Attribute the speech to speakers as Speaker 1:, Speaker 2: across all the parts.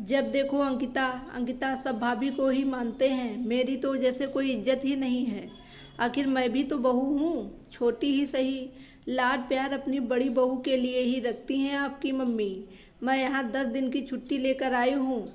Speaker 1: जब देखो अंकिता अंकिता, सब भाभी को ही मानते हैं, मेरी तो जैसे कोई इज्जत ही नहीं है। आखिर मैं भी तो बहू हूँ, छोटी ही सही। लाड प्यार अपनी बड़ी बहू के लिए ही रखती हैं आपकी मम्मी। मैं यहाँ 10 दिन की छुट्टी लेकर आई हूँ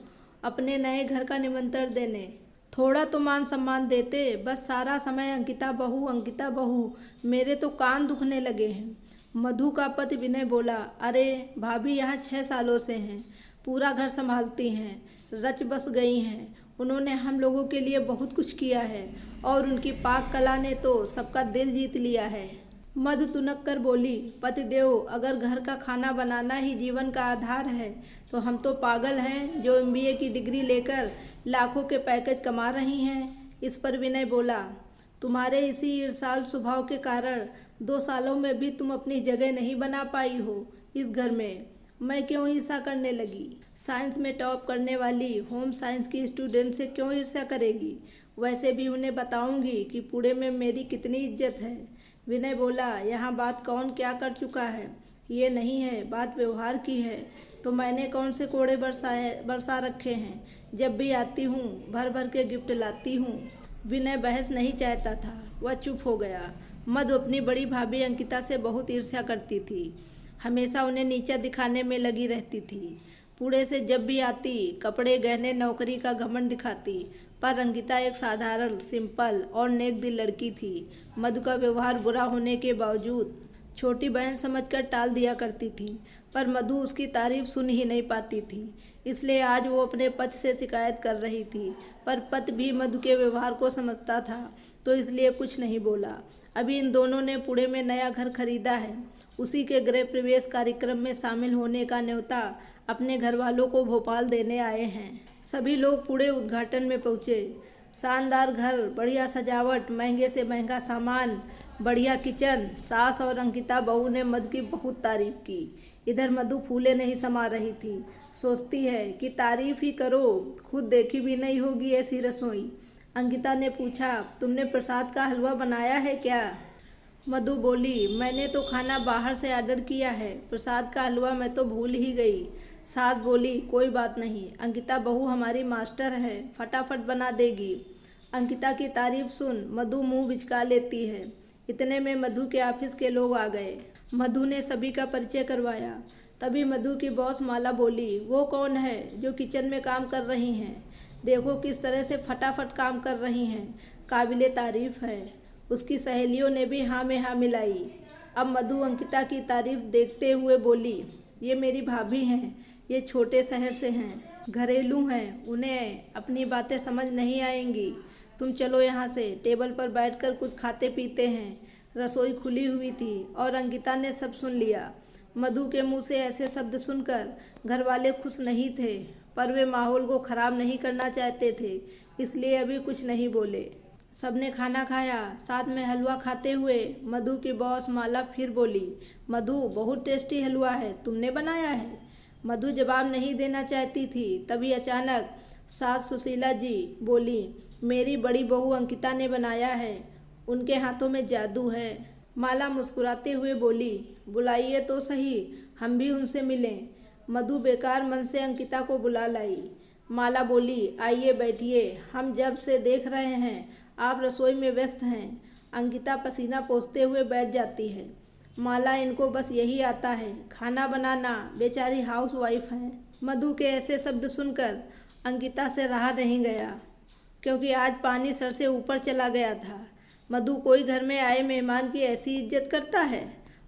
Speaker 1: अपने नए घर का निमंत्रण देने। थोड़ा तो मान सम्मान देते, बस सारा समय अंकिता बहू अंकिता बहू, मेरे तो कान दुखने लगे हैं। मधु का पति विनय बोला, अरे भाभी यहाँ 6 सालों से हैं, पूरा घर संभालती हैं, रच बस गई हैं। उन्होंने हम लोगों के लिए बहुत कुछ किया है और उनकी पाक कला ने तो सबका दिल जीत लिया है। मधु तुनक कर बोली, पतिदेव, अगर घर का खाना बनाना ही जीवन का आधार है तो हम तो पागल हैं जो एमबीए की डिग्री लेकर लाखों के पैकेज कमा रही हैं। इस पर विनय बोला, तुम्हारे इसी ईर्ष्यालु स्वभाव के कारण 2 सालों में भी तुम अपनी जगह नहीं बना पाई हो इस घर में। मैं क्यों ईर्ष्या करने लगी? साइंस में टॉप करने वाली होम साइंस की स्टूडेंट से क्यों ईर्ष्या करेगी? वैसे भी उन्हें बताऊंगी कि पुणे में मेरी कितनी इज्जत है। विनय बोला, यहाँ बात कौन क्या कर चुका है ये नहीं है, बात व्यवहार की है। तो मैंने कौन से कोड़े बरसा रखे हैं? जब भी आती हूँ भर भर के गिफ्ट लाती हूँ। विनय बहस नहीं चाहता था, वह चुप हो गया। मधु अपनी बड़ी भाभी अंकिता से बहुत ईर्ष्या करती थी, हमेशा उन्हें नीचा दिखाने में लगी रहती थी। पुणे से जब भी आती कपड़े गहने नौकरी का घमंड दिखाती, पर अंकिता एक साधारण सिंपल और नेक दिल लड़की थी। मधु का व्यवहार बुरा होने के बावजूद छोटी बहन समझकर टाल दिया करती थी, पर मधु उसकी तारीफ सुन ही नहीं पाती थी। इसलिए आज वो अपने पति से शिकायत कर रही थी, पर पति भी मधु के व्यवहार को समझता था तो इसलिए कुछ नहीं बोला। अभी इन दोनों ने पुणे में नया घर खरीदा है, उसी के गृह प्रवेश कार्यक्रम में शामिल होने का न्योता अपने घर वालों को भोपाल देने आए हैं। सभी लोग पुणे उद्घाटन में पहुँचे। शानदार घर, बढ़िया सजावट, महंगे से महंगा सामान, बढ़िया किचन। सास और अंकिता बहू ने मधु की बहुत तारीफ की। इधर मधु फूले नहीं समा रही थी, सोचती है कि तारीफ ही करो, खुद देखी भी नहीं होगी ऐसी रसोई। अंकिता ने पूछा, तुमने प्रसाद का हलवा बनाया है क्या? मधु बोली, मैंने तो खाना बाहर से ऑर्डर किया है, प्रसाद का हलवा मैं तो भूल ही गई। सास बोली, कोई बात नहीं, अंकिता बहू हमारी मास्टर है, फटाफट बना देगी। अंकिता की तारीफ सुन मधु मुंह बिचका लेती है। इतने में मधु के ऑफिस के लोग आ गए। मधु ने सभी का परिचय करवाया। तभी मधु की बॉस माला बोली, वो कौन है जो किचन में काम कर रही हैं? देखो किस तरह से फटाफट काम कर रही हैं, काबिले तारीफ है। उसकी सहेलियों ने भी हाँ में हाँ मिलाई। अब मधु अंकिता की तारीफ देखते हुए बोली, ये मेरी भाभी हैं, ये छोटे शहर से हैं, घरेलू हैं, उन्हें अपनी बातें समझ नहीं आएंगी। तुम चलो यहाँ से, टेबल पर बैठकर कुछ खाते पीते हैं। रसोई खुली हुई थी और अंकिता ने सब सुन लिया। मधु के मुंह से ऐसे शब्द सुनकर घर वाले खुश नहीं थे, पर वे माहौल को खराब नहीं करना चाहते थे, इसलिए अभी कुछ नहीं बोले। सबने खाना खाया, साथ में हलवा खाते हुए मधु की बॉस माला फिर बोली, मधु बहुत टेस्टी हलवा है, तुमने बनाया है? मधु जवाब नहीं देना चाहती थी, तभी अचानक सास सुशीला जी बोली, मेरी बड़ी बहू अंकिता ने बनाया है, उनके हाथों में जादू है। माला मुस्कुराते हुए बोली, बुलाइए तो सही, हम भी उनसे मिलें। मधु बेकार मन से अंकिता को बुला लाई। माला बोली, आइए बैठिए, हम जब से देख रहे हैं आप रसोई में व्यस्त हैं। अंकिता पसीना पोंछते हुए बैठ जाती है। माला, इनको बस यही आता है, खाना बनाना, बेचारी हाउस वाइफ हैं। मधु के ऐसे शब्द सुनकर अंकिता से रहा नहीं गया, क्योंकि आज पानी सर से ऊपर चला गया था। मधु, कोई घर में आए मेहमान की ऐसी इज्जत करता है?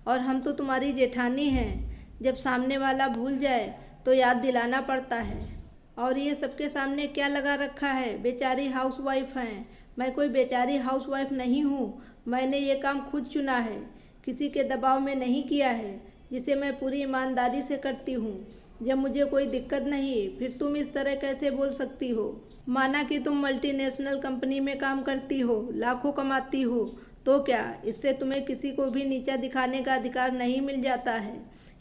Speaker 1: और हम तो तुम्हारी जेठानी हैं, जब सामने वाला भूल जाए तो याद दिलाना पड़ता है। और ये सबके सामने क्या लगा रखा है, बेचारी हाउस वाइफ हैं। मैं कोई बेचारी हाउस वाइफ नहीं हूँ, मैंने ये काम खुद चुना है, किसी के दबाव में नहीं किया है, जिसे मैं पूरी ईमानदारी से करती हूँ। जब मुझे कोई दिक्कत नहीं, फिर तुम इस तरह कैसे बोल सकती हो? माना कि तुम मल्टीनेशनल कंपनी में काम करती हो, लाखों कमाती हो, तो क्या इससे तुम्हें किसी को भी नीचा दिखाने का अधिकार नहीं मिल जाता है?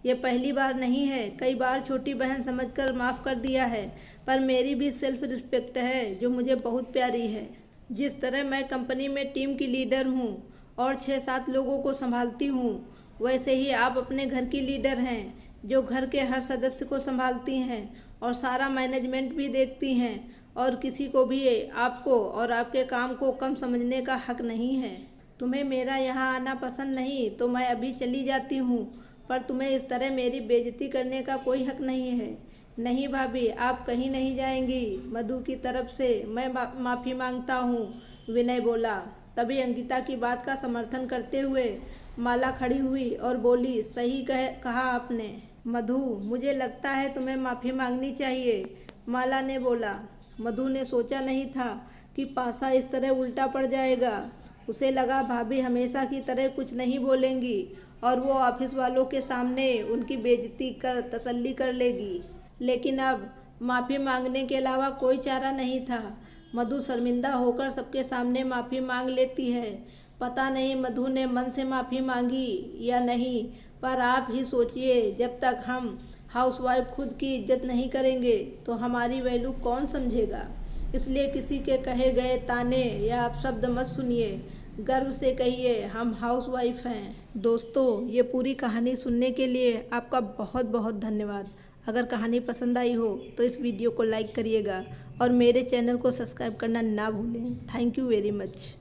Speaker 1: ये पहली बार नहीं है, कई बार छोटी बहन समझकर माफ़ कर दिया है, पर मेरी भी सेल्फ रिस्पेक्ट है जो मुझे बहुत प्यारी है। जिस तरह मैं कंपनी में टीम की लीडर हूँ और 6-7 लोगों को संभालती हूँ, वैसे ही आप अपने घर की लीडर हैं जो घर के हर सदस्य को संभालती हैं और सारा मैनेजमेंट भी देखती हैं और किसी को भी आपको और आपके काम को कम समझने का हक नहीं है। तुम्हें मेरा यहाँ आना पसंद नहीं तो मैं अभी चली जाती हूँ, पर तुम्हें इस तरह मेरी बेइज्जती करने का कोई हक नहीं है। नहीं भाभी, आप कहीं नहीं जाएंगी। मधु की तरफ से मैं माफ़ी मांगता हूँ, विनय बोला। तभी अंकिता की बात का समर्थन करते हुए माला खड़ी हुई और बोली, सही कहा आपने मधु, मुझे लगता है तुम्हें माफ़ी मांगनी चाहिए, माला ने बोला। मधु ने सोचा नहीं था कि पासा इस तरह उल्टा पड़ जाएगा। उसे लगा भाभी हमेशा की तरह कुछ नहीं बोलेंगी और वो ऑफिस वालों के सामने उनकी बेइज्जती कर तसल्ली कर लेगी, लेकिन अब माफ़ी मांगने के अलावा कोई चारा नहीं था। मधु शर्मिंदा होकर सबके सामने माफ़ी मांग लेती है। पता नहीं मधु ने मन से माफ़ी मांगी या नहीं, पर आप ही सोचिए, जब तक हम हाउसवाइफ खुद की इज्जत नहीं करेंगे तो हमारी वैल्यू कौन समझेगा। इसलिए किसी के कहे गए ताने या अपशब्द मत सुनिए, गर्व से कहिए हम हाउसवाइफ हैं। दोस्तों, ये पूरी कहानी सुनने के लिए आपका बहुत बहुत धन्यवाद। अगर कहानी पसंद आई हो तो इस वीडियो को लाइक करिएगा और मेरे चैनल को सब्सक्राइब करना ना भूलें। Thank you very much.